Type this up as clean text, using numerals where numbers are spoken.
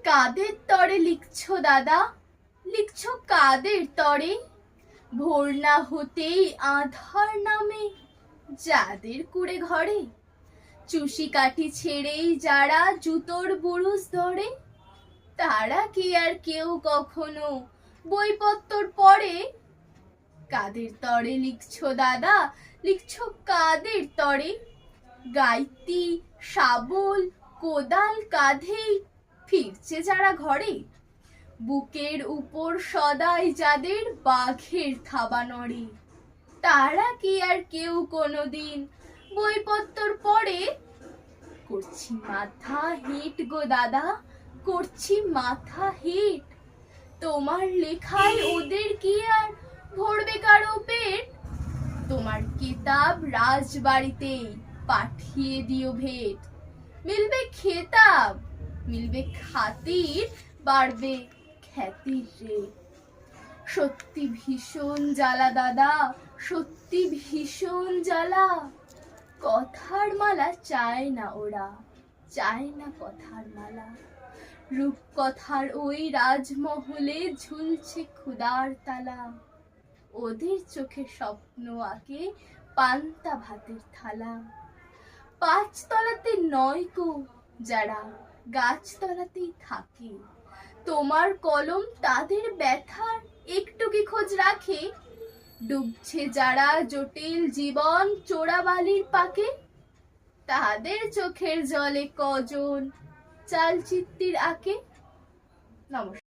কাদের তরে লিখছো দাদা, লিখছো কাদের তরে? ভোর না হতেই আধার নামে যাদের কুড়ে ঘরে, চুষি কাঠি ছেড়েই যারা জুতোর বুরুজ ধরে, তারা কি আর কেউ কখনো বইপত্তর পড়ে? কাদের তরে লিখছো দাদা, লিখছো কাদের তরে? গাইতি শাবল কোদাল কাঁধেই ফিরছে যারা ঘরে, বুকের উপর সদাই যাদের বাঘের থাবা নড়ে, তারা কি আর কেউ কোনোদিন বইপত্তর পড়ে? করছি মাথা হেঁট গো দাদা, করছি মাথা হেঁট, তোমার লেখায় ওদের কি আর ভরবে কারো পেট? তোমার কিতাব রাজবাড়িতেই পাঠিয়ে দিও ভেট, মিলবে খেতাব, মিলবে খাতির, বাড়বে খ্যাতির রেট। সত্যি ভীষণ জ্বালা দাদা, সত্যি ভীষণ জ্বালা, কথার মালা চায় না ওরা, চায় না কথার মালা। রূপকথার ওই রাজমহলে ঝুলছে ক্ষুধার তালা, ওদের চোখে স্বপ্ন আঁকে পান্তা ভাতের থালা। পাঁচতলাতে নয় কো যারা, গাছতলাতেই থাকে, তোমার কলম তাদের ব্যথার একটু কি খোঁজ রাখে? ডুবছে যারা জটিল জীবন চোরাবালির পাকে, তাদের চোখের জলে কজন চালচিত্তির আঁকে? নমস্কার।